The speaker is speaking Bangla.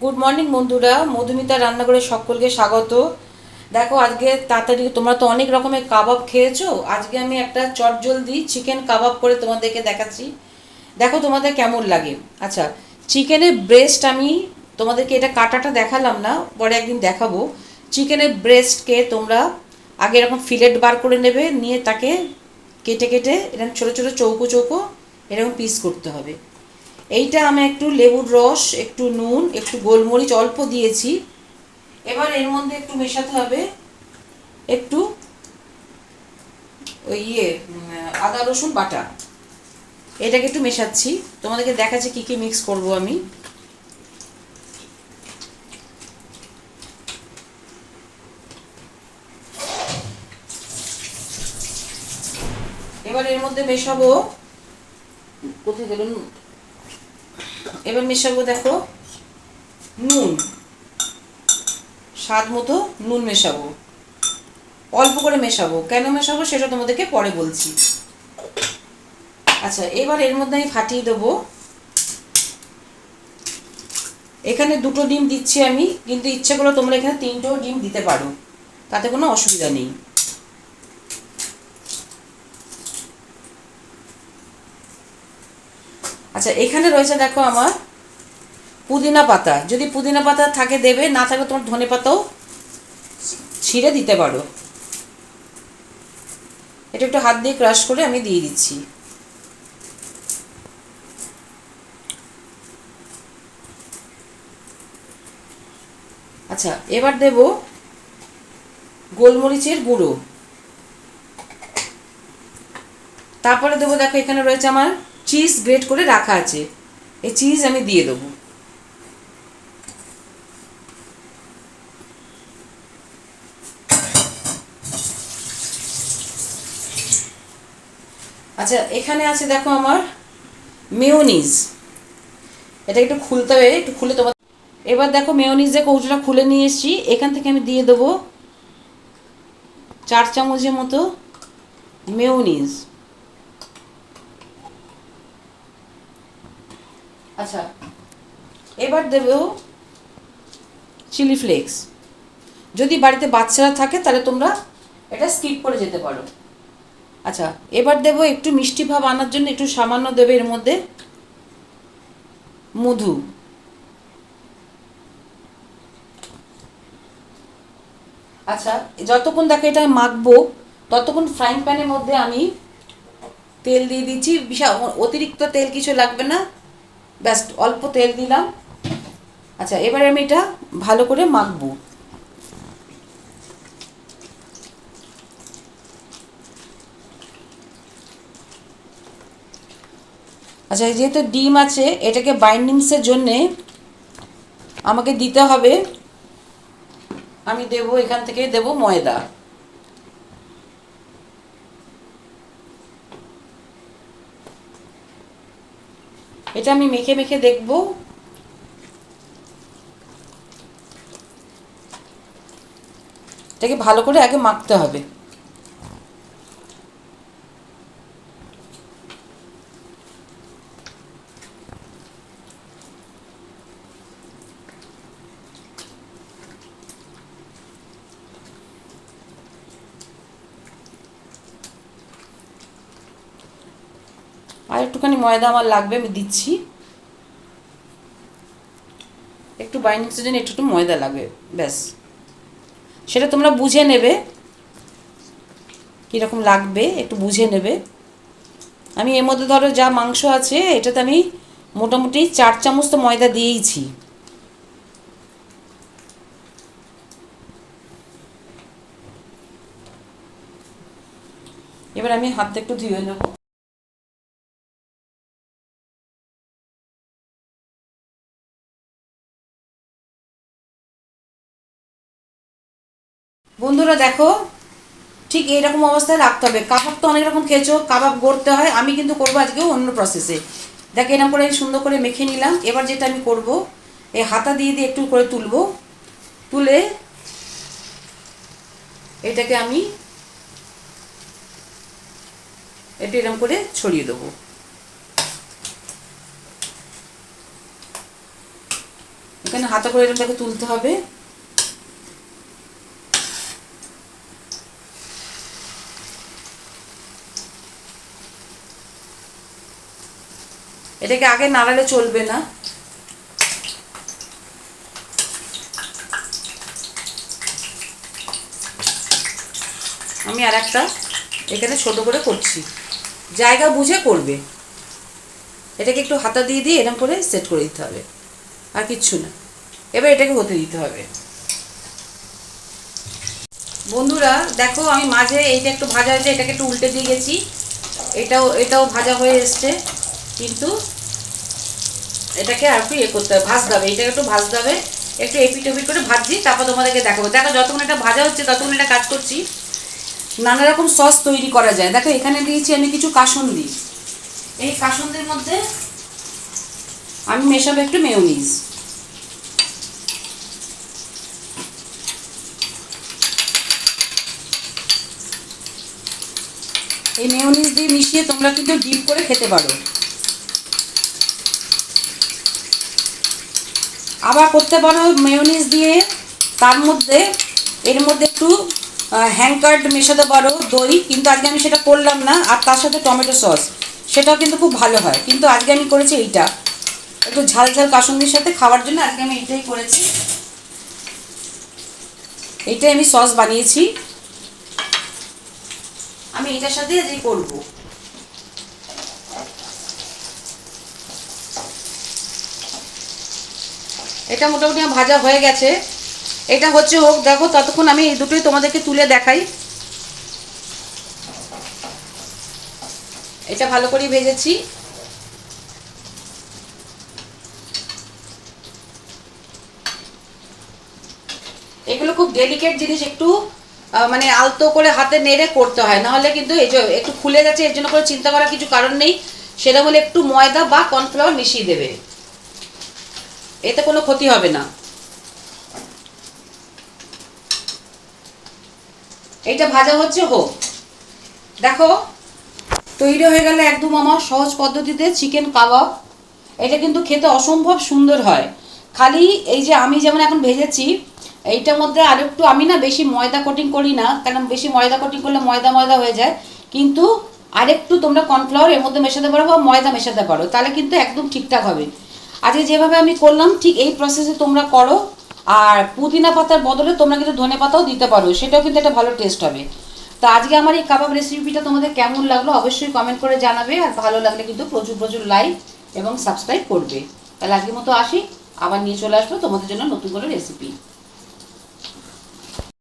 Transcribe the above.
গুড মর্নিং বন্ধুরা, মধুমিতা রান্নাঘরে সকলকে স্বাগত। দেখো আজকে তাড়াতাড়ি, তোমরা তো অনেক রকমের কাবাব খেয়েছো, আজকে আমি একটা চটজলদি চিকেন কাবাব করে তোমাদেরকে দেখাচ্ছি। দেখো তোমাদের কেমন লাগে। আচ্ছা, চিকেনের ব্রেস্ট আমি তোমাদেরকে এটা কাটাটা দেখালাম না, পরে একদিন দেখাবো। চিকেনের ব্রেস্টকে তোমরা আগে এরকম ফিলেট বার করে নেবে, নিয়ে তাকে কেটে কেটে এরকম ছোটো ছোটো চৌকো চৌকো এরকম পিস করতে হবে। এইটা আমি একটু লেবুর রস, একটু নুন, একটু গোলমরিচ অল্প দিয়েছি। এবার এর মধ্যে একটু মেশাতে হবে একটু ওই আদা রসুন বাটা। এটাকে একটু মেশাচ্ছি, তোমাদেরকে দেখাচ্ছি কী কী মিক্স করব আমি। এবার এর মধ্যে মেশাবো, কোথায় গেল নুন, এবার মেশাবো দেখো নুন, স্বাদ মতো নুন মেশাবো, অল্প করে মেশাবো। কেন মেশাবো সেটা তোমাদেরকে পরে বলছি। আচ্ছা, এবার এর মধ্যে আমি ফাটিয়ে দেবো, এখানে 2টো ডিম দিচ্ছি আমি, কিন্তু ইচ্ছে করলে তোমরা এখানে 3টেও ডিম দিতে পারো, তাতে কোনো অসুবিধা নেই। আচ্ছা, এখানে রয়েছে দেখো আমার পুদিনা পাতা, যদি পুদিনা পাতা থাকে দেবে, না থাকলে তোমার ধনে পাতাও ছিঁড়ে দিতে পারো। এটা একটু হাত দিয়ে ক্রাশ করে আমি দিয়ে দিচ্ছি। আচ্ছা, এবার দেব গোলমরিচের গুঁড়ো, তারপরে দেবো দেখো এখানে রয়েছে আমার চিজ গ্রেট করে রাখা আছে, এই চিজ আমি দিয়ে দেবো। আচ্ছা, এখানে আছে দেখো আমার মেয়োনিজ, এটা একটু খুলতে হবে, একটু খুলে তোমার। এবার দেখো মেয়োনিজের কৌটোটা খুলে নিয়ে এসেছি, এখান থেকে আমি দিয়ে দেবো 4 চামচের মতো মেয়োনিজ। আচ্ছা, এবার দেব চিলি ফ্লেক্স, যদি বাড়িতে বাচ্চারা থাকে তাহলে তোমরা এটা স্কিপ করে যেতে পারো। আচ্ছা, এবার দেব একটু মিষ্টি ভাব আনার জন্য একটু সামান্য দেবে এর মধ্যে মধু। আচ্ছা, যতক্ষণ দেখো এটা মাখবো ততক্ষণ ফ্রাইং প্যানের মধ্যে আমি তেল দিয়ে দিচ্ছি, বিশাল অতিরিক্ত তেল কিছু লাগবে না, ব্যাস অল্প তেল দিলাম। আচ্ছা, এবারে আমি এটা ভালো করে মাখবো। আচ্ছা, যেহেতু ডিম আছে, এটাকে বাইন্ডিংসের জন্যে আমাকে দিতে হবে, আমি দেব এখান থেকে দেব ময়দা। এটা আমি মেখে মেখে দেখব। এটাকে ভালো করে আগে মাখতে হবে। আর একটুখানি ময়দা আমার লাগবে, আমি দিচ্ছি। একটু বাইন্ডিংসের জন্য একটু একটু ময়দা লাগবে, ব্যাস। সেটা তোমরা বুঝে নেবে কীরকম লাগবে, একটু বুঝে নেবে। আমি এর মধ্যে ধরো যা মাংস আছে এটাতে আমি মোটামুটি 4 চামচ তো ময়দা দিয়েইছি। এবার আমি হাতটা একটু ধুয়ে নেব। বন্ধুরা দেখো, ঠিক এইরকম অবস্থায় রাখতে হবে। কাবাব তো অনেক রকম খেয়েছো, কাবাব গড়তে হয়, আমি কিন্তু করবো আজকেও অন্য প্রসেসে। দেখো এরকম করে সুন্দর করে মেখে নিলাম। এবার যেটা আমি করব, এই হাতা দিয়ে দিয়ে একটু করে তুলবো, তুলে এটাকে আমি একটু এরকম করে ছড়িয়ে দেবো। এখানে হাতা করে এটাকে তুলতে হবে। এটাকে আগে নাড়ালে চলবে না। আমি আর একটা এখানে ছোট করে করছি, জায়গা বুঝে করবে। এটাকে একটু হাতা দিয়ে দিয়ে এরকম করে সেট করে দিতে হবে, আর কিচ্ছু না। এবার এটাকে হতে দিতে হবে। বন্ধুরা দেখো, আমি মাঝে এইটা একটু ভাজা হয়েছে, এটাকে একটু উল্টে দিয়ে গেছি। এটাও ভাজা হয়ে এসছে, কিন্তু এটাকে আর একটু করতে হবে, ভাজতে হবে। এটাকে একটু ভাজতে হবে, একটু এপিট ওপিট করে ভাজছি, তারপর তোমাদেরকে দেখাবো। দেখো যতক্ষণ এটা ভাজা হচ্ছে ততক্ষণ এটা কাজ করছি। নানা রকম সস তৈরি করা যায়। দেখো এখানে দিয়েছি আমি কিছু কাসুন্দি। এই কাসুন্দির মধ্যে আমি মেশাবো একটু মেয়োনিজ। এই মেয়োনিজ দিয়ে মিশিয়ে তোমরা কিন্তু ডিপ করে খেতে পারো। আবার করতে পারো মেয়োনিজ দিয়ে তার মধ্যে এর মধ্যে একটু হ্যাঙ্কার্ড মেশাতে পারো, দই, কিন্তু আজকে আমি সেটা করলাম না। আর তার সাথে টমেটো সস, সেটাও কিন্তু খুব ভালো হয়। কিন্তু আজকে আমি করেছি এইটা, একটু ঝাল ঝাল কাসুন্দির সাথে খাওয়ার জন্য আজকে আমি এইটাই করেছি। এইটাই আমি সস বানিয়েছি, আমি এটার সাথে আজকে করবো। এটা মোটামুটি ভাজা হয়ে গেছে, এটা হচ্ছে হোক। দেখো ততক্ষণ আমি এই দুটোই তোমাদেরকে তুলে দেখাই। এটা ভালো করে ভেজেছি। এগুলো খুব ডেলিকেট জিনিস, একটু মানে আলতো করে হাতে নেড়ে করতে হয়, নাহলে কিন্তু এই যে একটু খুলে গেছে, এর জন্য করে চিন্তা করার কিছু কারণ নেই। সেটা বলে একটু ময়দা বা কর্নফ্লাওয়ার মিশিয়ে দেবে, এতে কোনো ক্ষতি হবে না। এইটা ভাজা হচ্ছে হোক। দেখো তৈরি হয়ে গেল একদম আমার সহজ পদ্ধতিতে চিকেন কাবাব। এটা কিন্তু খেতে অসম্ভব সুন্দর হয়। খালি এই যে আমি যেমন এখন ভেজেছি, এইটার মধ্যে আর একটু, আমি না বেশি ময়দা কোটিং করি না, কারণ বেশি ময়দা কোটিং করলে ময়দা ময়দা হয়ে যায়। কিন্তু আরেকটু তোমরা কর্নফ্লাওয়ার এর মধ্যে মেশাতে পারো বা ময়দা মেশাতে পারো, তাহলে কিন্তু একদম ঠিকঠাক হবে। আজকে যেভাবে আমি করলাম ঠিক এই প্রসেসে তোমরা করো। আর পুদিনা পাতার বদলে তোমরা কিন্তু ধনে পাতাও দিতে পারো, সেটাও কিন্তু একটা ভালো টেস্ট হবে। তো আজকে আমার এই কাবাব রেসিপিটা তোমাদের কেমন লাগলো অবশ্যই কমেন্ট করে জানাবে। আর ভালো লাগলে কিন্তু প্রচুর প্রচুর লাইক এবং সাবস্ক্রাইব করবে। তাহলে আজকের মতো আসি, আবার নিয়ে চলে আসবো তোমাদের জন্য নতুন করে রেসিপি।